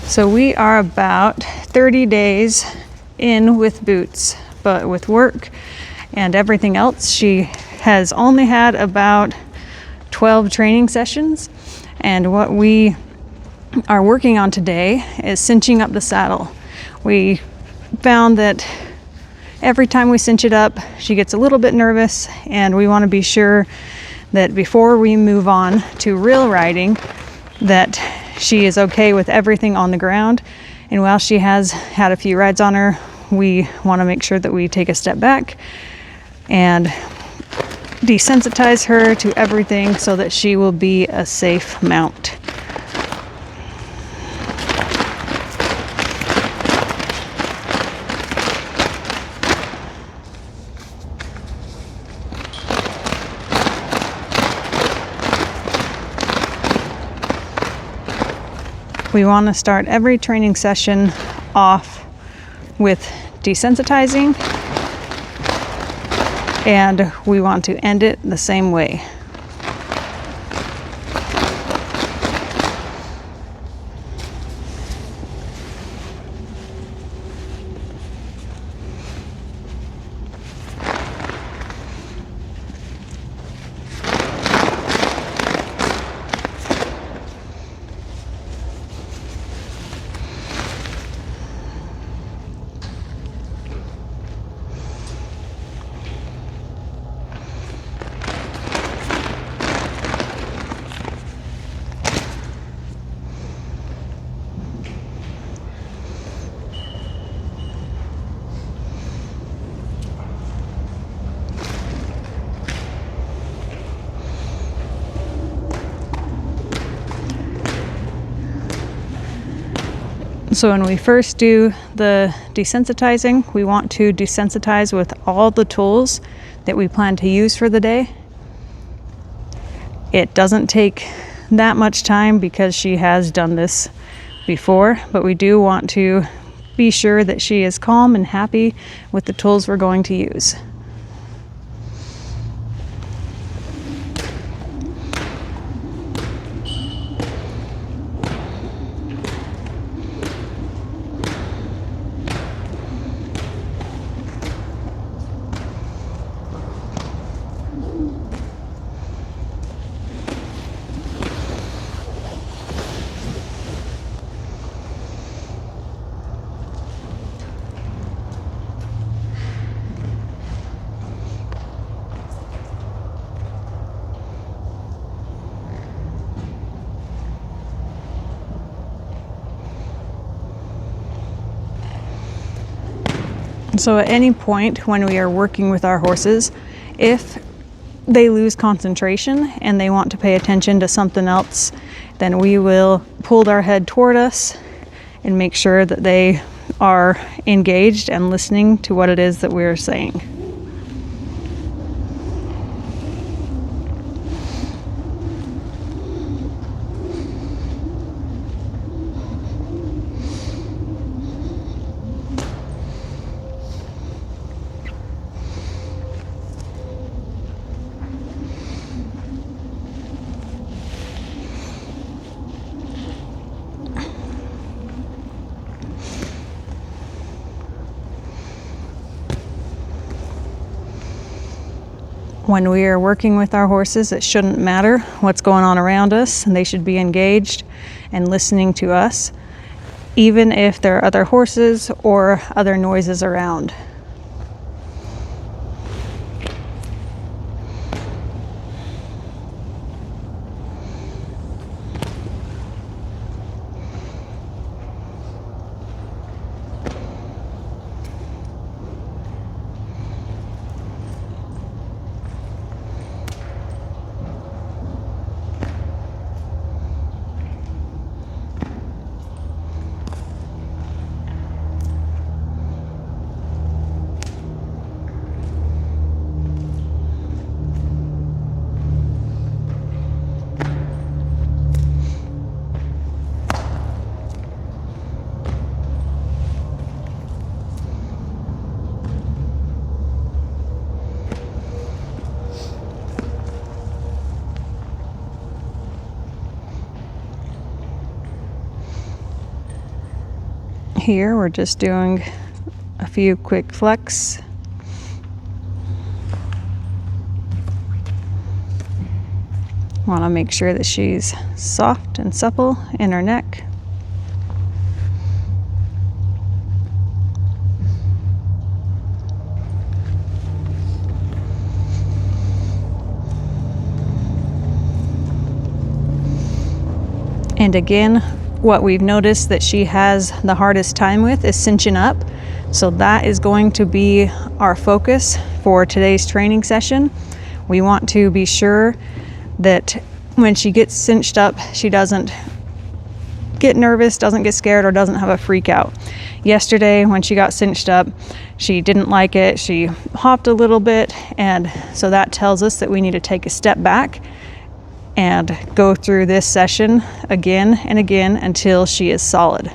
So we are about 30 days in with Boots, but with work and everything else, she has only had about 12 training sessions. And what we are working on today is cinching up the saddle. We found that every time we cinch it up, she gets a little bit nervous, and we want to be sure that before we move on to real riding, that she is okay with everything on the ground. And while she has had a few rides on her, we want to make sure that we take a step back and desensitize her to everything so that she will be a safe mount. We want to start every training session off with desensitizing, and we want to end it the same way. So when we first do the desensitizing, we want to desensitize with all the tools that we plan to use for the day. It doesn't take that much time because she has done this before, but we do want to be sure that she is calm and happy with the tools we're going to use. So at any point when we are working with our horses, if they lose concentration and they want to pay attention to something else, then we will pull our head toward us and make sure that they are engaged and listening to what it is that we're saying. When we are working with our horses, it shouldn't matter what's going on around us, and they should be engaged and listening to us, even if there are other horses or other noises around. here we're just doing a few quick flecks. Want to make sure that she's soft and supple in her neck. And again, what we've noticed that she has the hardest time with is cinching up. So that is going to be our focus for today's training session. We want to be sure that when she gets cinched up, she doesn't get nervous, doesn't get scared, or doesn't have a freak out. Yesterday, when she got cinched up, she didn't like it. She hopped a little bit, and so that tells us that we need to take a step back and go through this session again and again until she is solid.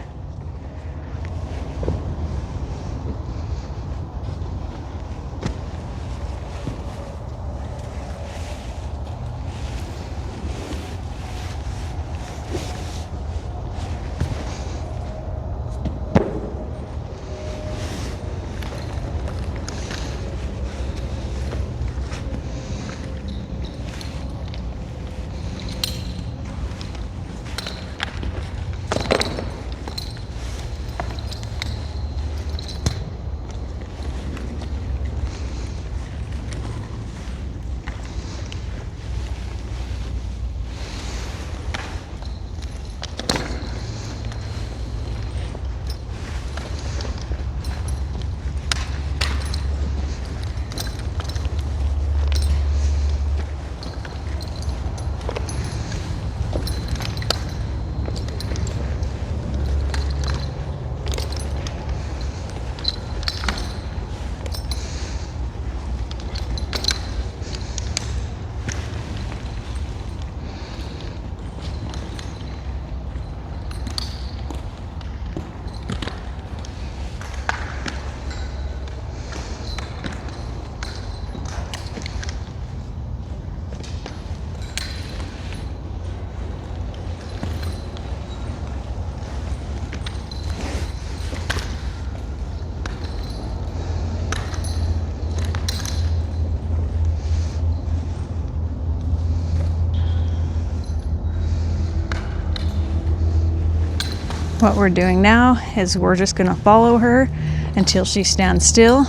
What we're doing now is we're just going to follow her until she stands still.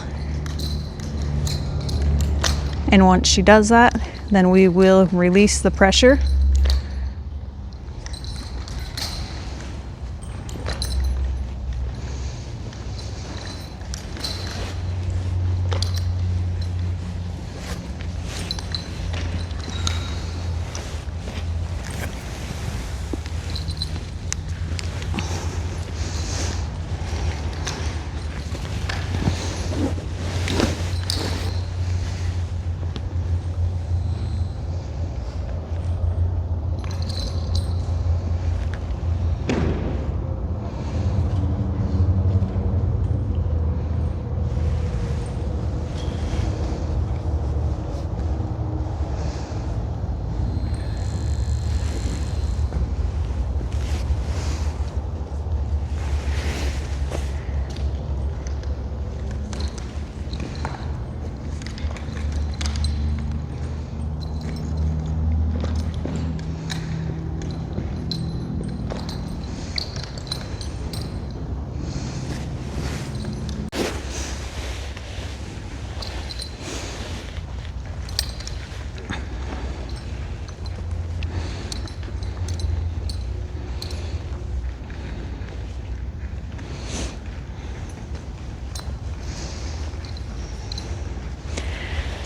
And once she does that, then we will release the pressure.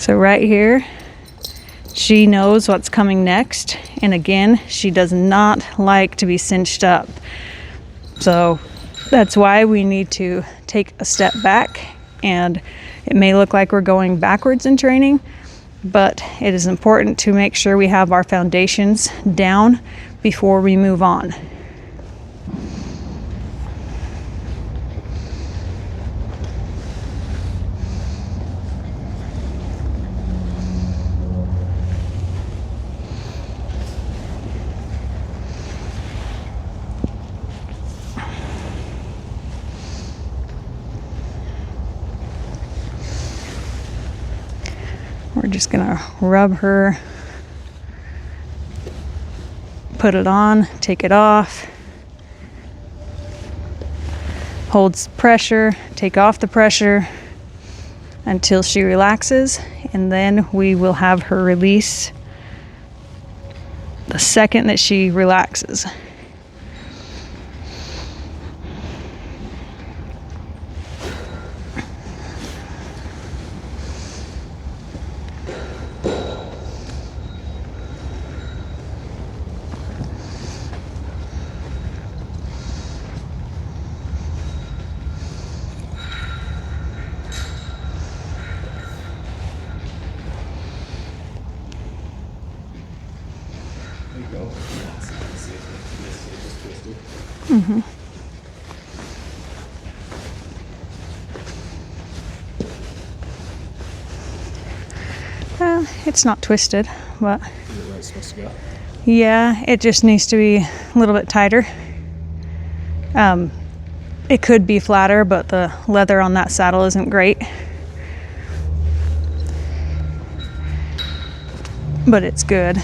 So right here, she knows what's coming next. And again, she does not like to be cinched up. So that's why we need to take a step back. And it may look like we're going backwards in training, but it is important to make sure we have our foundations down before we move on. We're just gonna rub her, put it on, take it off, holds pressure, take off the pressure until she relaxes, and then we will have her release the second that she relaxes. There you go. Mm-hmm. It's not twisted, but Is it where it's supposed to go? yeah, it just needs to be a little bit tighter. It could be flatter, but the leather on that saddle isn't great. But it's good.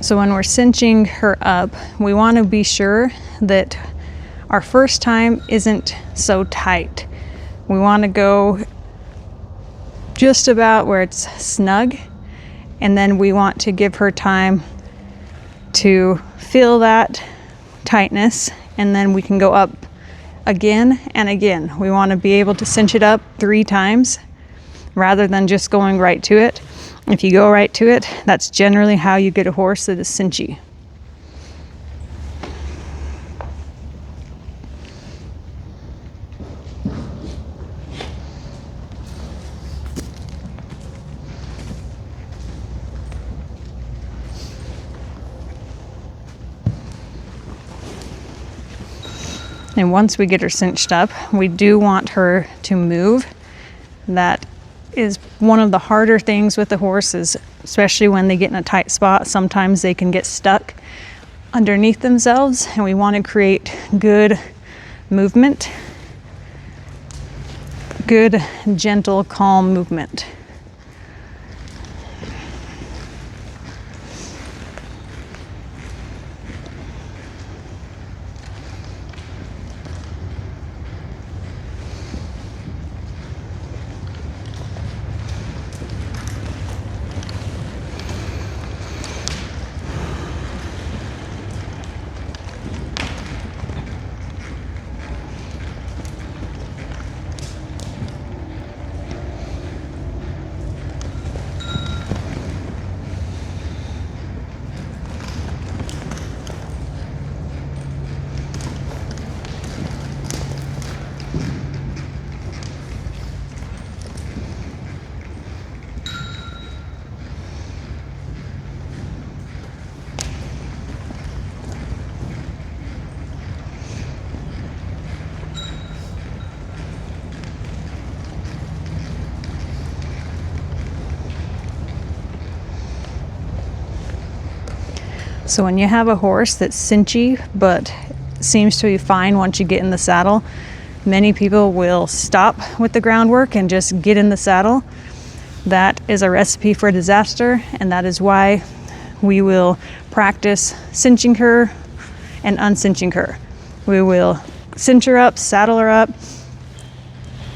So when we're cinching her up, we want to be sure that our first time isn't so tight. We want to go just about where it's snug, and then we want to give her time to feel that tightness, and then we can go up again and again. We want to be able to cinch it up 3 times rather than just going right to it. If you go right to it, that's generally how you get a horse that is cinchy. And once we get her cinched up, we do want her to move. That is one of the harder things with the horses, especially when they get in a tight spot. Sometimes they can get stuck underneath themselves, and we want to create good movement, good, gentle, calm movement. So when you have a horse that's cinchy but seems to be fine once you get in the saddle, many people will stop with the groundwork and just get in the saddle. That is a recipe for disaster, and that is why we will practice cinching her and uncinching her. We will cinch her up, saddle her up,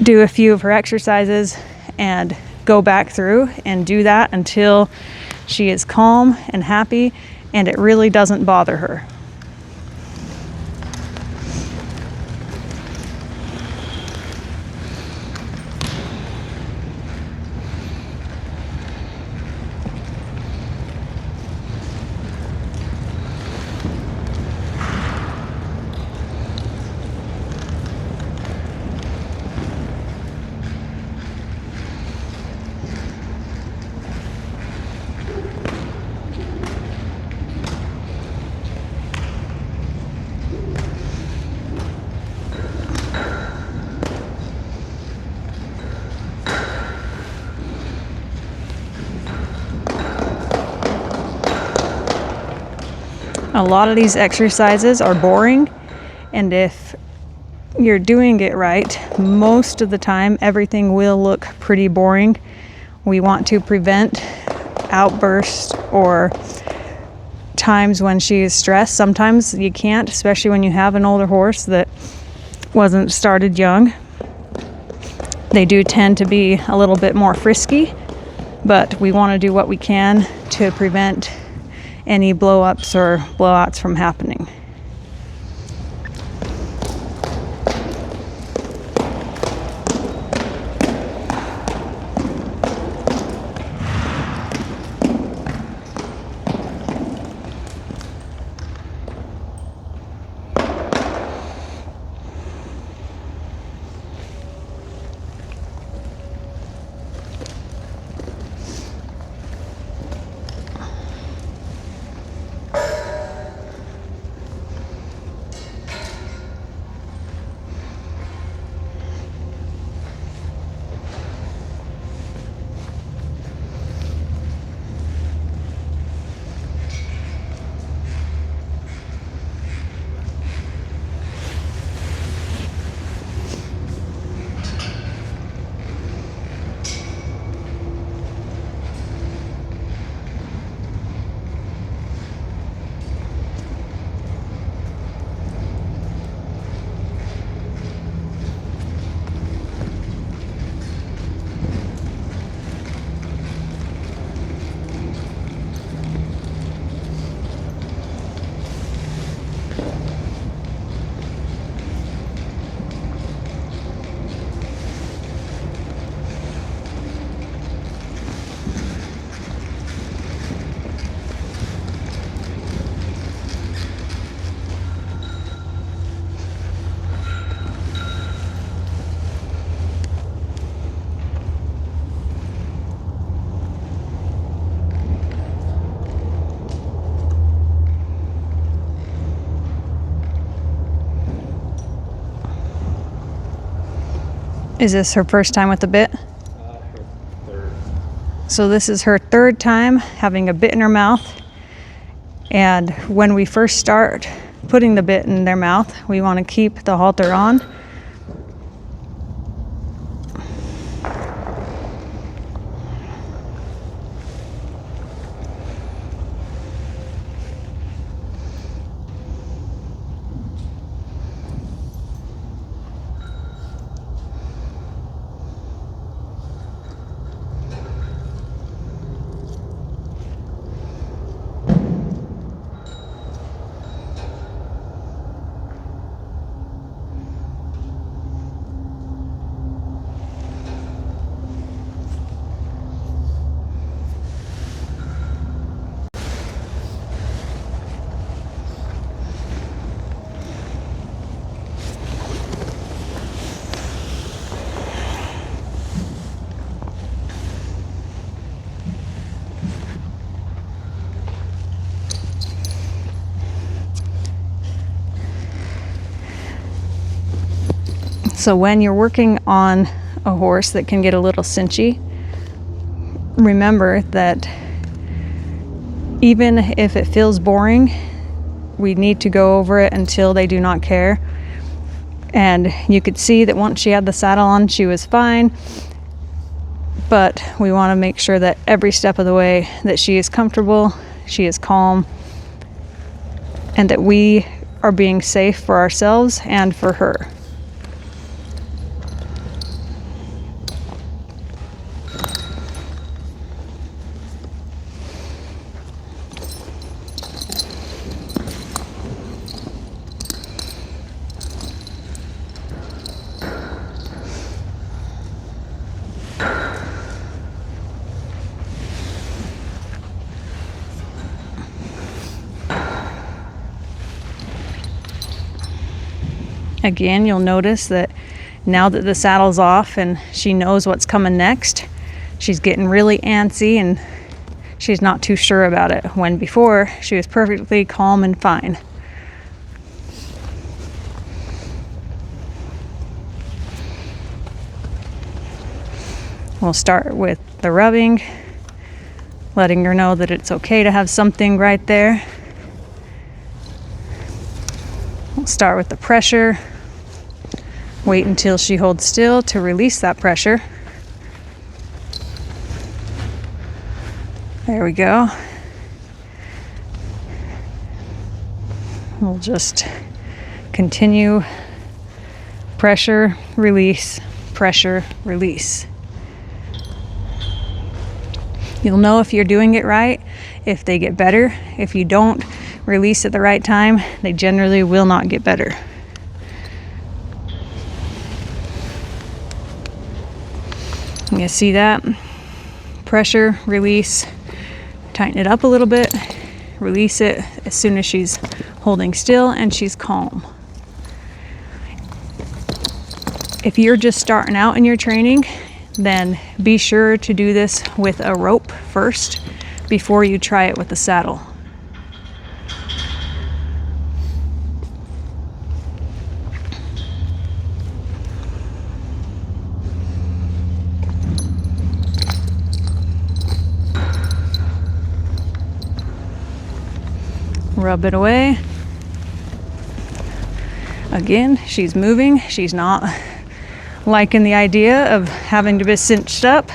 do a few of her exercises, and go back through and do that until she is calm and happy and it really doesn't bother her. A lot of these exercises are boring, and if you're doing it right, most of the time everything will look pretty boring. We want to prevent outbursts or times when she is stressed. Sometimes you can't, especially when you have an older horse that wasn't started young. They do tend to be a little bit more frisky, but we want to do what we can to prevent any blow-ups or blowouts from happening. Is this her first time with the bit? Third. So this is her third time having a bit in her mouth. And when we first start putting the bit in their mouth, we want to keep the halter on. So when you're working on a horse that can get a little cinchy, remember that Even if it feels boring, we need to go over it until they do not care. And you could see that once she had the saddle on, she was fine. But we want to make sure that every step of the way that she is comfortable, she is calm, and that we are being safe for ourselves and for her. Again, you'll notice that now that the saddle's off and she knows what's coming next, she's getting really antsy and she's not too sure about it, when before she was perfectly calm and fine. We'll start with the rubbing, letting her know that it's okay to have something right there. We'll start with the pressure. Wait until she holds still to release that pressure. There we go. We'll just continue. Pressure, release, pressure, release. You'll know if you're doing it right, if they get better. If you don't release at the right time, they generally will not get better. You see that? Pressure, release, tighten it up a little bit, release it as soon as she's holding still and she's calm. If you're just starting out in your training, then be sure to do this with a rope first before you try it with the saddle. Rub it away. Again, she's moving. She's not liking the idea of having to be cinched up.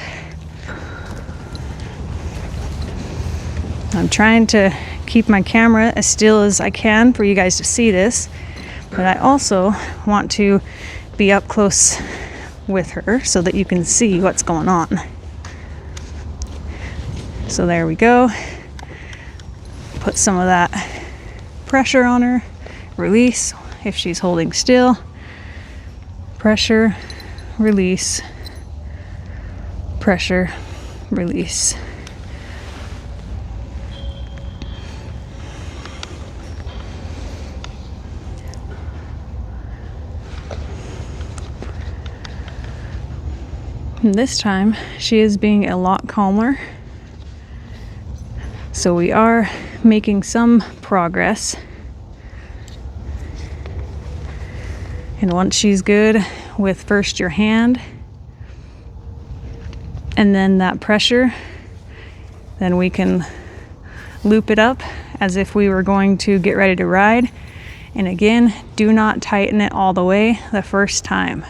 I'm trying to keep my camera as still as I can for you guys to see this, but I also want to be up close with her so that you can see what's going on. So there we go. Put some of that pressure on her, release if she's holding still, pressure, release, pressure, release. And this time she is being a lot calmer. So we are making some progress. And once she's good with first your hand and then that pressure, then we can loop it up as if we were going to get ready to ride. And again, do not tighten it all the way the first time.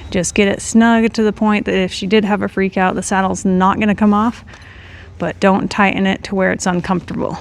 Just get it snug to the point that if she did have a freak out, the saddle's not going to come off, but don't tighten it to where it's uncomfortable.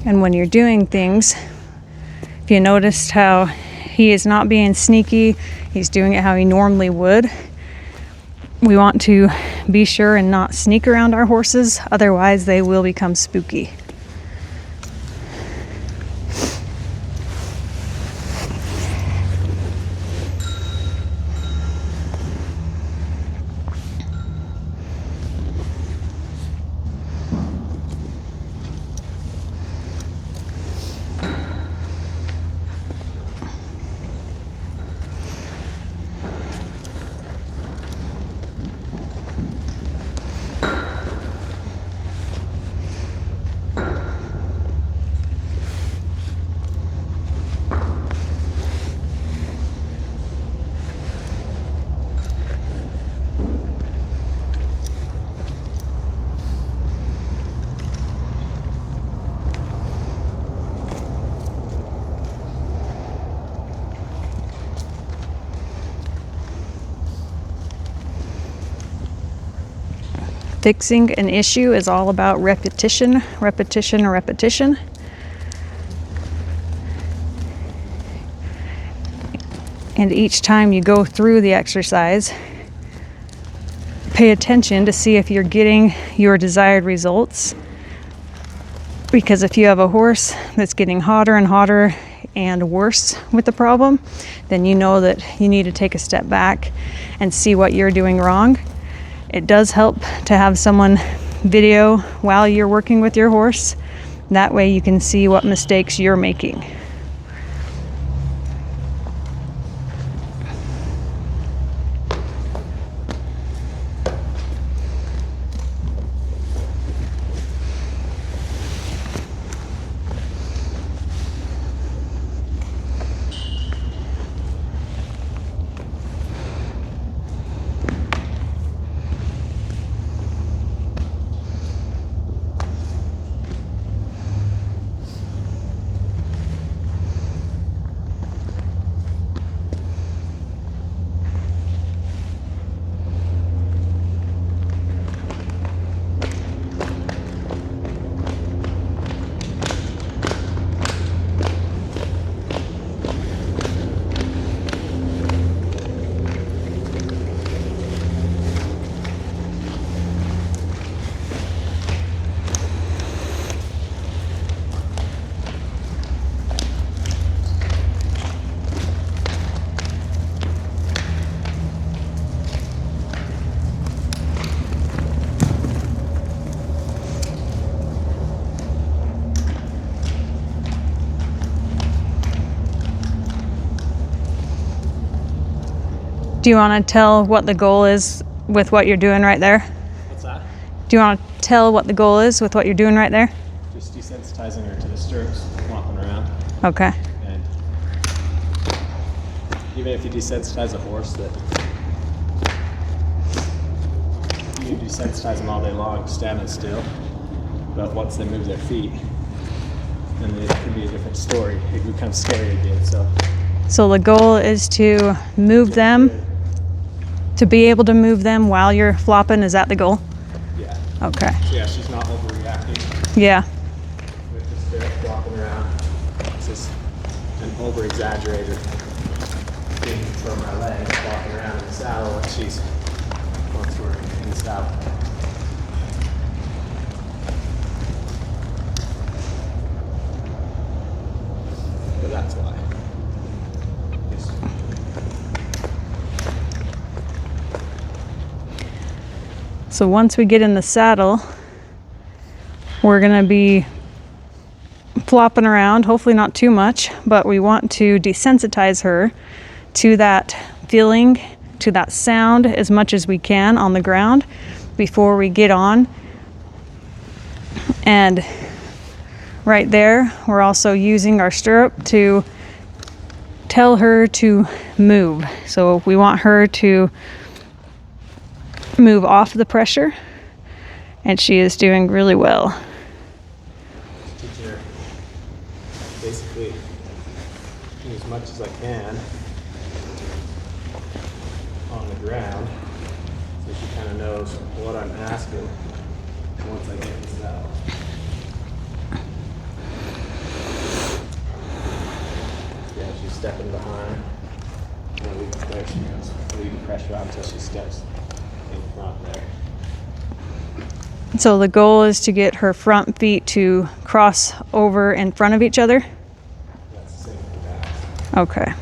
And when you're doing things, if you noticed how he is not being sneaky, he's doing it how he normally would. we want to be sure and not sneak around our horses, otherwise they will become spooky. Fixing an issue is all about repetition, repetition, repetition. And each time you go through the exercise, pay attention to see if you're getting your desired results. Because if you have a horse that's getting hotter and hotter and worse with the problem, then you know that you need to take a step back and see what you're doing wrong. It does help to have someone video while you're working with your horse. That way you can see what mistakes you're making. Do you want to tell what the goal is with what you're doing right there? What's that? Do you want to tell what the goal is with what you're doing right there? Just desensitizing her to the stirrups, flopping around. Okay. And even if you desensitize a horse, that you can desensitize them all day long, standing still. But once they move their feet, then it can be a different story. It can become scary again. So the goal is to move them, to be able to move them while you're flopping. Is that the goal? Yeah. Okay. So yeah, she's not overreacting. Yeah. With the stirrup flopping around. It's just an over-exaggerated getting from my legs, walking around in the saddle when she's once we're in the saddle. But that's why. So once we get in the saddle, we're going to be flopping around, hopefully not too much, but we want to desensitize her to that feeling, to that sound as much as we can on the ground before we get on. And right there, we're also using our stirrup to tell her to move. So we want her to move off the pressure, and she is doing really well. Teaching her basically as much as I can on the ground so she kind of knows what I'm asking once I get in the saddle. Yeah, she's stepping behind. There she goes. Leaving pressure on until she steps in front there. So the goal is to get her front feet to cross over in front of each other? That's the same for back. Okay.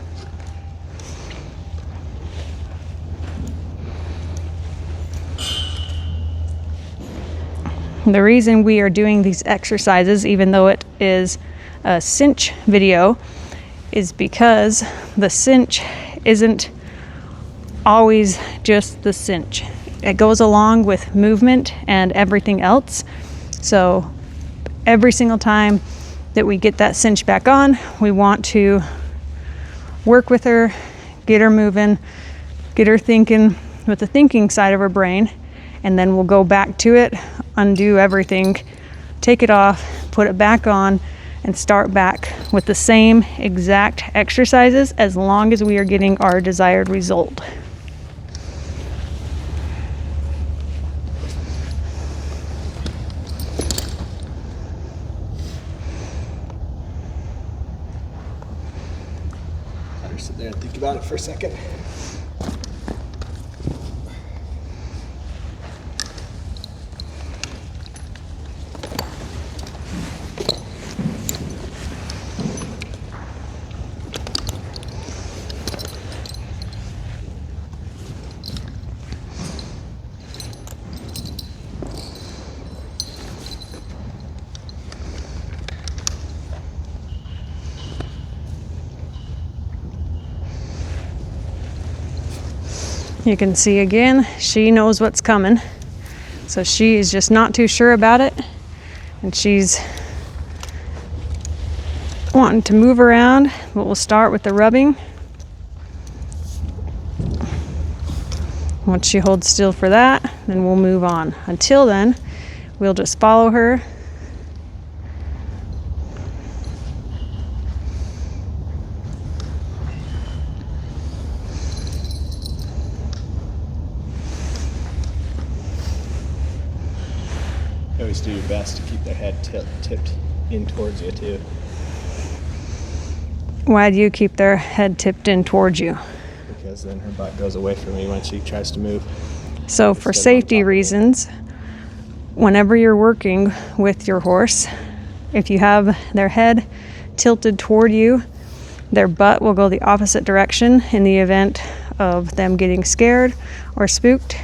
The reason we are doing these exercises, even though it is a cinch video, is because the cinch isn't always just the cinch. It goes along with movement and everything else. So every single time that we get that cinch back on, we want to work with her, get her moving, get her thinking with the thinking side of her brain, and then we'll go back to it, undo everything, take it off, put it back on, and start back with the same exact exercises as long as we are getting our desired result. Let her sit there and think about it for a second. You can see again, she knows what's coming. So she is just not too sure about it. And she's wanting to move around, but we'll start with the rubbing. Once she holds still for that, then we'll move on. Until then, we'll just follow her. Always do your best to keep their head tipped in towards you too. Why do you keep their head tipped in towards you? Because then her butt goes away from me when she tries to move. So for safety reasons, whenever you're working with your horse, if you have their head tilted toward you, their butt will go the opposite direction in the event of them getting scared or spooked.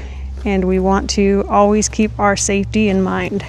And we want to always keep our safety in mind.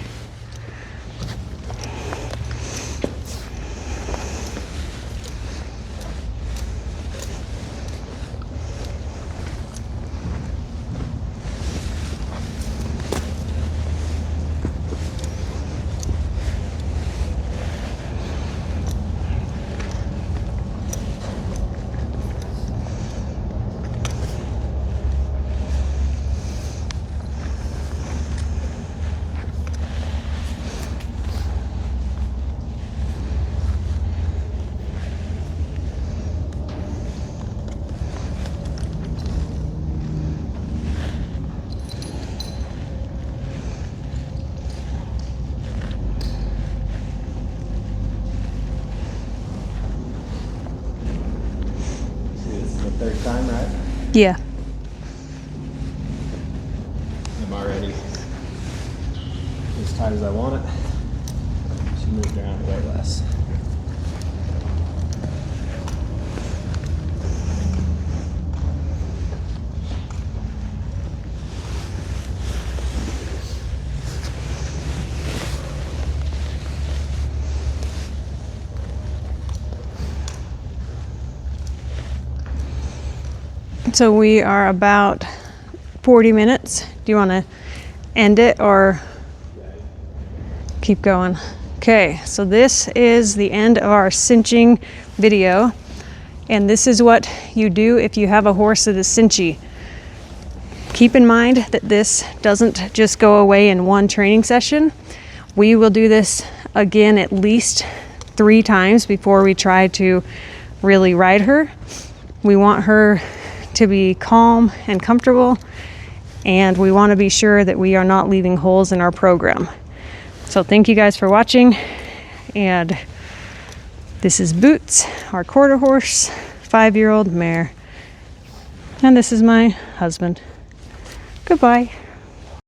Third time, right? Yeah. I'm already as tight as I want it. She moved around way less. So we are about 40 minutes. Do you want to end it or keep going? Okay, so this is the end of our cinching video. And this is what you do if you have a horse that is cinchy. Keep in mind that this doesn't just go away in one training session. We will do this again at least 3 times before we try to really ride her. We want her to be calm and comfortable, and we want to be sure that we are not leaving holes in our program. So thank you guys for watching, and this is Boots, our quarter horse, 5-year-old mare, and this is my husband. Goodbye.